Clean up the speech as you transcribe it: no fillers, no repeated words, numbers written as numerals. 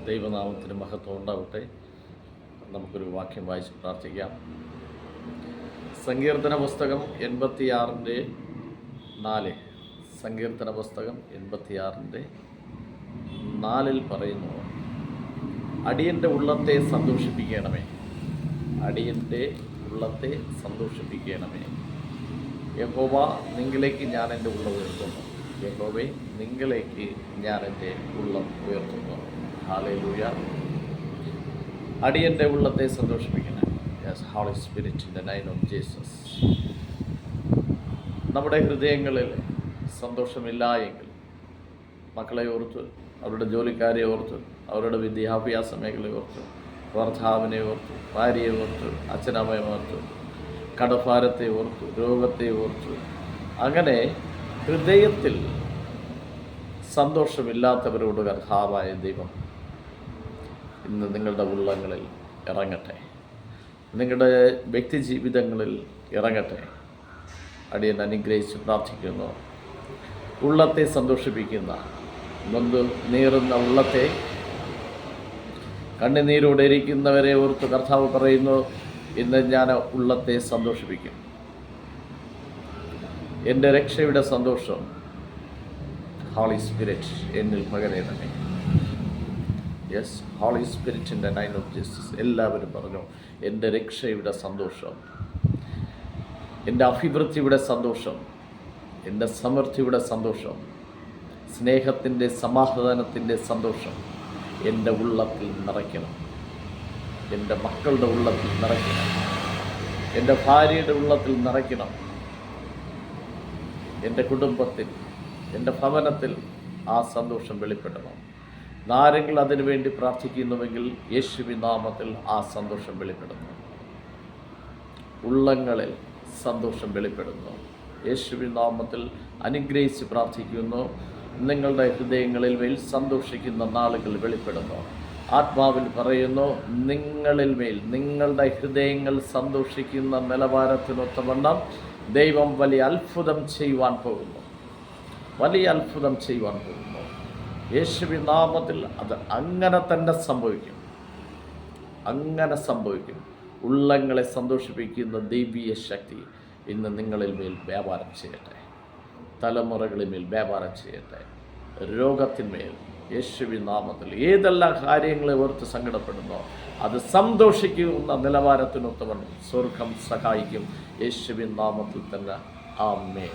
ദൈവനാമത്തിന് മഹത്വം ഉണ്ടാവട്ടെ. നമുക്കൊരു വാക്യം വായിച്ച് പ്രാർത്ഥിക്കാം. സങ്കീർത്തന പുസ്തകം 86:4. സങ്കീർത്തന പുസ്തകം 86:4 പറയുന്നു, അടിയൻ്റെ ഉള്ളത്തെ സന്തോഷിപ്പിക്കണമേ, അടിയൻ്റെ ഉള്ളത്തെ സന്തോഷിപ്പിക്കണമേ. യഹോവ, നിങ്കിലേക്ക് ഞാൻ എൻ്റെ ഉള്ളം ഉയർത്തുന്നു. യഹോവേ, നിങ്കിലേക്ക് ഞാൻ എൻ്റെ ഉള്ളം ഉയർത്തുന്നു. ഹല്ലേലൂയ. അടിയൻ്റെ ഉള്ളത്തെ സന്തോഷിപ്പിക്കണം. Yes, holy spirit, in the name of Jesus. നമ്മുടെ ഹൃദയങ്ങളിൽ സന്തോഷമില്ല എങ്കിൽ മക്കളെ ഓർത്ത്, അവരുടെ ജോലിക്കാരെ ഓർത്ത്, അവരുടെ വിദ്യാഭ്യാസ മേഖലയെ ഓർത്ത്, ഭർത്താവിനെ ഓർത്ത്, ഭാര്യയെ ഓർത്ത്, അച്ഛനമ്മയെ ഓർത്ത്, കടഭാരത്തെ ഓർത്ത്, രോഗത്തെ ഓർത്ത്, അങ്ങനെ ഹൃദയത്തിൽ സന്തോഷമില്ലാത്തവരോട് കർത്താവായ ദൈവം ഇന്ന് നിങ്ങളുടെ ഉള്ളങ്ങളിൽ ഇറങ്ങട്ടെ, നിങ്ങളുടെ വ്യക്തി ജീവിതങ്ങളിൽ ഇറങ്ങട്ടെ. അടിയൻ അനുഗ്രഹിച്ച് പ്രാർത്ഥിക്കുന്നു. ഉള്ളത്തെ സന്തോഷിപ്പിക്കുന്ന, നൊന്ത് നീറുന്ന ഉള്ളത്തെ, കണ്ണുനീരോടെ ഇരിക്കുന്നവരെ ഓർത്ത് കർത്താവ് പറയുന്നു, ഇന്ന് ഞാൻ ഉള്ളത്തെ സന്തോഷിപ്പിക്കും. എൻ്റെ രക്ഷയുടെ സന്തോഷം ഹോളി സ്പിരിറ്റ് എന്നിൽ പകരണമേ. Yes, holy spirit in the name of Jesus. എല്ലാവരും പറഞ്ഞു, എൻ്റെ രക്ഷയുടെ സന്തോഷം, എൻ്റെ അഭിവൃദ്ധിയുടെ സന്തോഷം, എൻ്റെ സമൃദ്ധിയുടെ സന്തോഷം, സ്നേഹത്തിൻ്റെ സമാധാനത്തിൻ്റെ സന്തോഷം എൻ്റെ ഉള്ളത്തിൽ നിറയ്ക്കണം. എൻ്റെ മക്കളുടെ ഉള്ളത്തിൽ നിറയ്ക്കണം. എൻ്റെ ഭാര്യയുടെ ഉള്ളത്തിൽ നിറയ്ക്കണം. എൻ്റെ കുടുംബത്തിൽ, എൻ്റെ ഭവനത്തിൽ ആ സന്തോഷം വെളിപ്പെടണം. ആരെങ്കിലും അതിനു വേണ്ടി പ്രാർത്ഥിക്കുന്നുവെങ്കിൽ യേശുവിൻ നാമത്തിൽ ആ സന്തോഷം വെളിപ്പെടുന്നു. ഉള്ളങ്ങളിൽ സന്തോഷം വെളിപ്പെടുന്നു. യേശുവിൻ നാമത്തിൽ അനുഗ്രഹിച്ച് പ്രാർത്ഥിക്കുന്നു. നിങ്ങളുടെ ഹൃദയങ്ങളിൽ മേൽ സന്തോഷിക്കുന്ന നാളുകൾ വെളിപ്പെടുന്നു. ആത്മാവിൽ പറയുന്നു, നിങ്ങളിൽ മേൽ, നിങ്ങളുടെ ഹൃദയങ്ങൾ സന്തോഷിക്കുന്ന നിലവാരത്തിനൊത്തവണ്ണം ദൈവം വലിയ അത്ഭുതം ചെയ്യുവാൻ പോകുന്നു. വലിയ അത്ഭുതം ചെയ്യുവാൻ പോകുന്നു. യേശുവിൻ നാമത്തിൽ അത് അങ്ങനെ തന്നെ സംഭവിക്കും. അങ്ങനെ സംഭവിക്കും. ഉള്ളങ്ങളെ സന്തോഷിപ്പിക്കുന്ന ദൈവീയ ശക്തി ഇന്ന് നിങ്ങളിൽ മേൽ വ്യാപാരം ചെയ്യട്ടെ. തലമുറകളിൽ മേൽ വ്യാപാരം ചെയ്യട്ടെ. രോഗത്തിന്മേൽ യേശുവിൻ നാമത്തിൽ ഏതെല്ലാം കാര്യങ്ങളെ ഓർത്ത് സങ്കടപ്പെടുന്നോ അത് സന്തോഷിക്കുന്ന നിലവാരത്തിനൊത്തവണ്ണം സ്വർഗം സഹായിക്കും. യേശുവിൻ നാമത്തിൽ തന്നെ ആമേൻ.